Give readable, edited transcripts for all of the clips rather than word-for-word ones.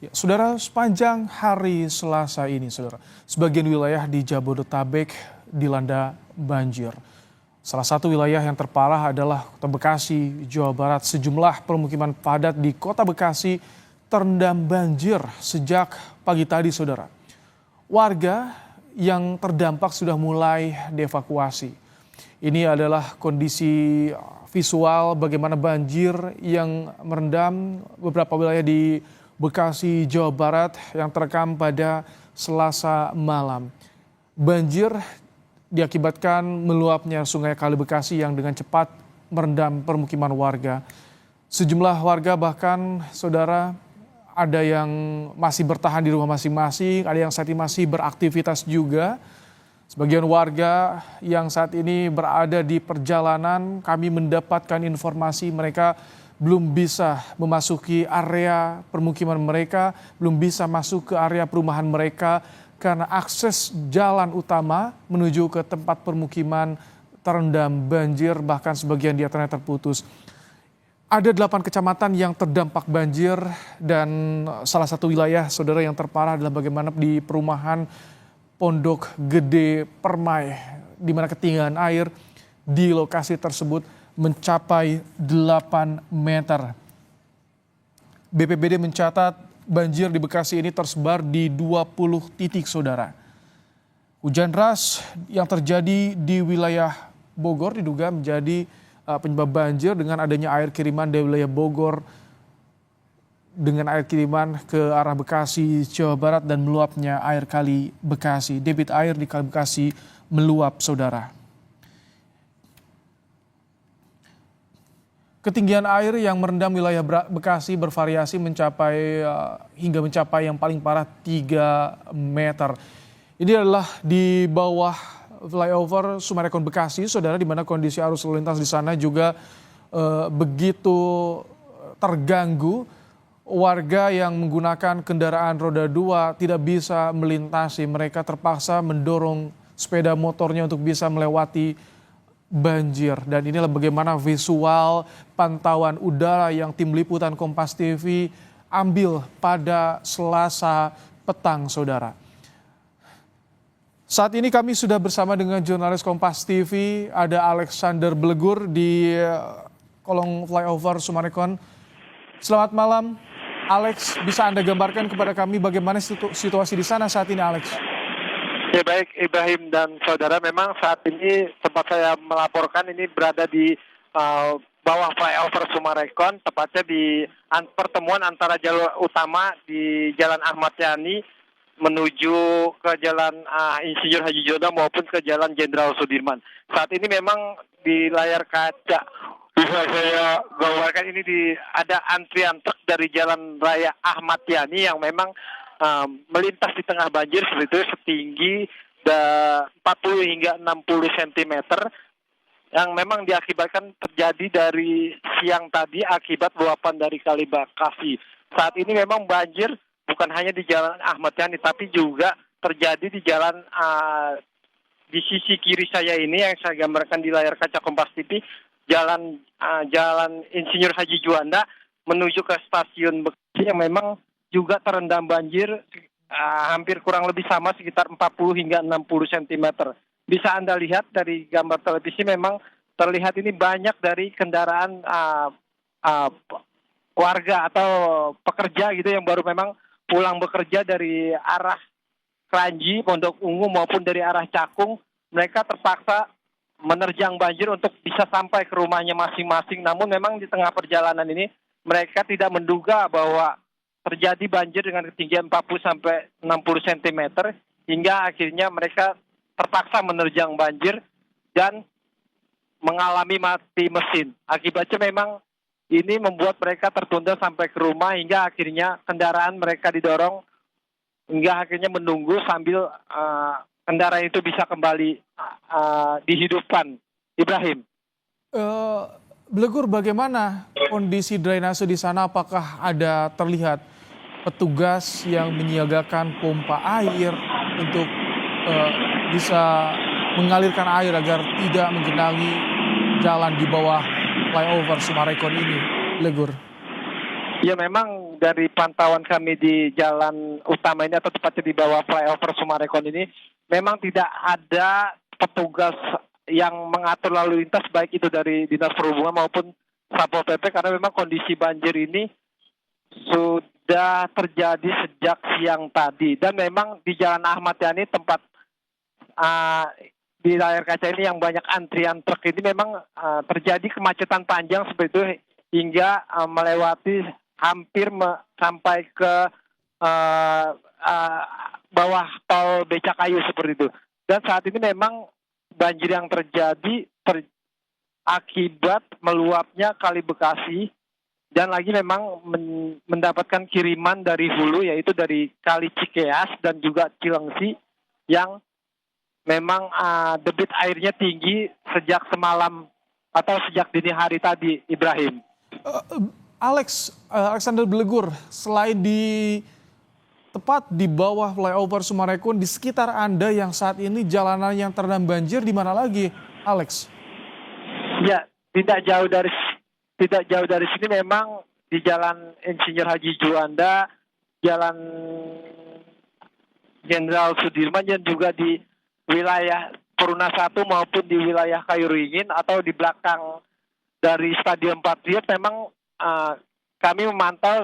Ya, saudara, sepanjang hari Selasa ini, saudara, sebagian wilayah di Jabodetabek dilanda banjir. Salah satu wilayah yang terparah adalah Kota Bekasi, Jawa Barat. Sejumlah permukiman padat di Kota Bekasi terendam banjir sejak pagi tadi, saudara. Warga yang terdampak sudah mulai dievakuasi. Ini adalah kondisi visual bagaimana banjir yang merendam beberapa wilayah di Bekasi, Jawa Barat yang terekam pada Selasa malam. Banjir diakibatkan meluapnya Sungai Kali Bekasi yang dengan cepat merendam permukiman warga. Sejumlah warga bahkan, saudara, ada yang masih bertahan di rumah masing-masing, ada yang saat ini masih beraktivitas juga. Sebagian warga yang saat ini berada di perjalanan, kami mendapatkan informasi mereka belum bisa memasuki area permukiman mereka, belum bisa masuk ke area perumahan mereka karena akses jalan utama menuju ke tempat permukiman terendam banjir, bahkan sebagian di antaranya terputus. Ada 8 kecamatan yang terdampak banjir dan salah satu wilayah, saudara, yang terparah adalah bagaimana di perumahan Pondok Gede Permai, di mana ketinggian air di lokasi tersebut mencapai 8 meter. BPBD mencatat banjir di Bekasi ini tersebar di 20 titik, saudara. Hujan deras yang terjadi di wilayah Bogor diduga menjadi penyebab banjir dengan adanya air kiriman dari wilayah Bogor dengan air kiriman ke arah Bekasi, Jawa Barat dan meluapnya air Kali Bekasi. Debit air di Kali Bekasi meluap, saudara. Ketinggian air yang merendam wilayah Bekasi bervariasi hingga mencapai yang paling parah 3 meter. Ini adalah di bawah flyover Summarecon Bekasi, saudara, di mana kondisi arus lalu lintas di sana juga begitu terganggu. Warga yang menggunakan kendaraan roda 2 tidak bisa melintasi, mereka terpaksa mendorong sepeda motornya untuk bisa melewati banjir. Dan inilah bagaimana visual pantauan udara yang tim liputan Kompas TV ambil pada Selasa petang, saudara. Saat ini kami sudah bersama dengan jurnalis Kompas TV, ada Alexander Blegur di kolong flyover Summarecon. Selamat malam, Alex. Bisa Anda gambarkan kepada kami bagaimana situasi di sana saat ini, Alex? Ya, baik Ibrahim dan saudara, memang saat ini tempat saya melaporkan ini berada di bawah flyover Summarecon, tepatnya di pertemuan antara jalur utama di Jalan Ahmad Yani menuju ke Jalan Insinyur Haji Juanda maupun ke Jalan Jenderal Sudirman. Saat ini memang di layar kaca bisa saya gambarkan ini ada antrian truk dari Jalan Raya Ahmad Yani yang memang melintas di tengah banjir seperti itu, setinggi 40 hingga 60 cm yang memang diakibatkan terjadi dari siang tadi akibat luapan dari Kali Bekasi. Saat ini memang banjir bukan hanya di Jalan Ahmad Yani tapi juga terjadi di jalan di sisi kiri saya ini yang saya gambarkan di layar kaca Kompas TV, Jalan Insinyur Haji Juanda menuju ke stasiun Bekasi yang memang juga terendam banjir hampir kurang lebih sama sekitar 40 hingga 60 cm. Bisa Anda lihat dari gambar televisi memang terlihat ini banyak dari kendaraan warga atau pekerja gitu yang baru memang pulang bekerja dari arah Kranji, Pondok Ungu maupun dari arah Cakung. Mereka terpaksa menerjang banjir untuk bisa sampai ke rumahnya masing-masing. Namun memang di tengah perjalanan ini mereka tidak menduga bahwa terjadi banjir dengan ketinggian 40 sampai 60 cm hingga akhirnya mereka terpaksa menerjang banjir dan mengalami mati mesin. Akibatnya memang ini membuat mereka tertunda sampai ke rumah hingga akhirnya kendaraan mereka didorong hingga akhirnya menunggu sambil kendaraan itu bisa kembali dihidupkan. Ibrahim. Blegur, bagaimana kondisi drainase di sana? Apakah ada terlihat petugas yang menyiagakan pompa air untuk bisa mengalirkan air agar tidak menggenangi jalan di bawah flyover Summarecon ini, Blegur? Ya, memang dari pantauan kami di jalan utama ini atau tepatnya di bawah flyover Sumarekon ini, memang tidak ada petugas yang mengatur lalu lintas baik itu dari Dinas Perhubungan maupun Satpol PP, karena memang kondisi banjir ini sudah terjadi sejak siang tadi. Dan memang di Jalan Ahmad Yani tempat di layar kaca ini yang banyak antrian truk ini memang terjadi kemacetan panjang seperti itu hingga melewati hampir sampai ke bawah tol Becakayu seperti itu. Dan saat ini memang banjir yang terjadi akibat meluapnya Kali Bekasi dan lagi memang mendapatkan kiriman dari hulu, yaitu dari Kali Cikeas dan juga Cilengsi yang memang debit airnya tinggi sejak semalam atau sejak dini hari tadi, Ibrahim. Alexander Blegur, selain tepat di bawah flyover Sumarekon, di sekitar Anda yang saat ini jalanan yang terendam banjir di mana lagi, Alex? Ya, tidak jauh dari sini memang di Jalan Insinyur Haji Juanda, Jalan Jenderal Sudirman, dan juga di wilayah Peruna 1 maupun di wilayah Kayuringin atau di belakang dari Stadion Patriot memang kami memantau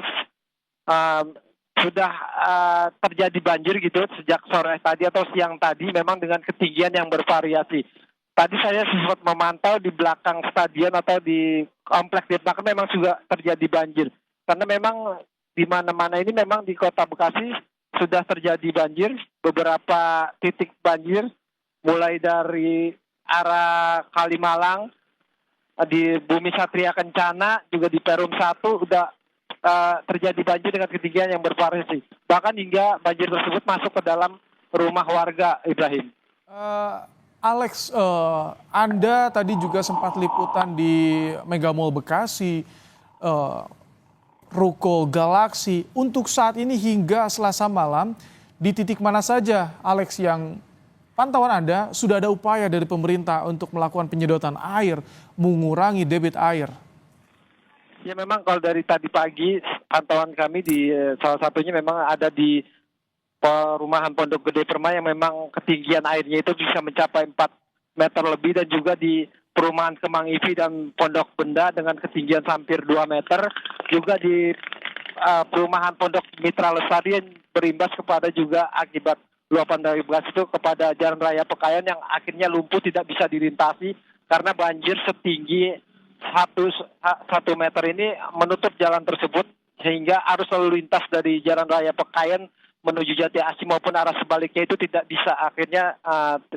sudah terjadi banjir gitu sejak sore tadi atau siang tadi, memang dengan ketinggian yang bervariasi. Tadi saya sempat memantau di belakang stadion atau di kompleks di belakang memang juga terjadi banjir. Karena memang di mana-mana ini memang di Kota Bekasi sudah terjadi banjir, beberapa titik banjir mulai dari arah Kalimalang, di Bumi Satria Kencana, juga di Perum 1 udah terjadi banjir dengan ketinggian yang bervariasi. Bahkan hingga banjir tersebut masuk ke dalam rumah warga, Ibrahim. Alex, Anda tadi juga sempat liputan di Mega Mall Bekasi, Ruko Galaksi. Untuk saat ini hingga Selasa malam, di titik mana saja, Alex, yang pantauan Anda sudah ada upaya dari pemerintah untuk melakukan penyedotan air, mengurangi debit air? Ya, memang kalau dari tadi pagi pantauan kami di salah satunya memang ada di perumahan Pondok Gede Permai yang memang ketinggian airnya itu bisa mencapai 4 meter lebih, dan juga di perumahan Kemang Ivi dan Pondok Benda dengan ketinggian hampir 2 meter. Juga di perumahan Pondok Mitra Lestari yang berimbas kepada juga akibat luapan dari bekas itu kepada Jalan Raya Pekayon yang akhirnya lumpuh, tidak bisa dilintasi karena banjir setinggi 1 meter ini menutup jalan tersebut, sehingga arus lalu lintas dari Jalan Raya Pekayon menuju Jati Asih maupun arah sebaliknya itu tidak bisa, akhirnya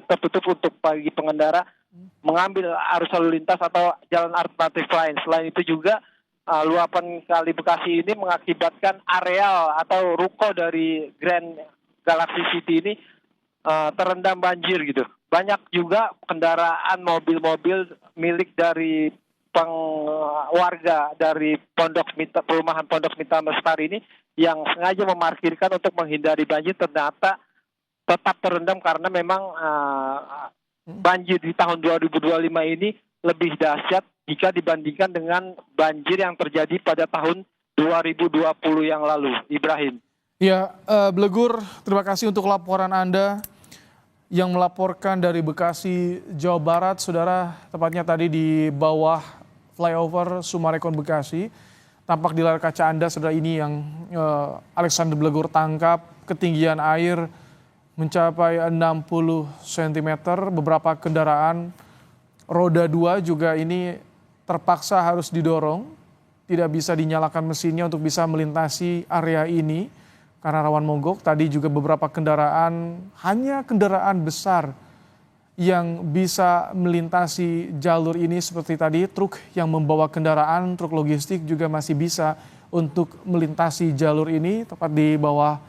tertutup untuk bagi pengendara mengambil arus lalu lintas atau jalan alternatif lain. Selain itu juga luapan Kali Bekasi ini mengakibatkan areal atau ruko dari Grand Galaxy City ini terendam banjir gitu. Banyak juga kendaraan mobil-mobil milik dari warga dari perumahan Pondok Mitra Lestari ini yang sengaja memarkirkan untuk menghindari banjir, ternyata tetap terendam karena memang banjir di tahun 2025 ini lebih dahsyat jika dibandingkan dengan banjir yang terjadi pada tahun 2020 yang lalu, Ibrahim. Ya, Blegur, terima kasih untuk laporan Anda yang melaporkan dari Bekasi, Jawa Barat, saudara, tepatnya tadi di bawah flyover Sumarekon Bekasi. Tampak di layar kaca Anda, saudara, ini yang Alexander Blegur tangkap, ketinggian air mencapai 60 cm, beberapa kendaraan roda 2 juga ini terpaksa harus didorong, tidak bisa dinyalakan mesinnya untuk bisa melintasi area ini karena rawan mogok. Tadi juga beberapa kendaraan, hanya kendaraan besar yang bisa melintasi jalur ini seperti tadi truk yang membawa kendaraan, truk logistik juga masih bisa untuk melintasi jalur ini tepat di bawah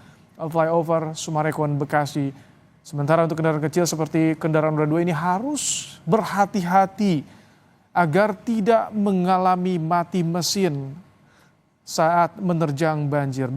flyover Sumarekon Bekasi. Sementara untuk kendaraan kecil seperti kendaraan roda 2 ini harus berhati-hati agar tidak mengalami mati mesin saat menerjang banjir.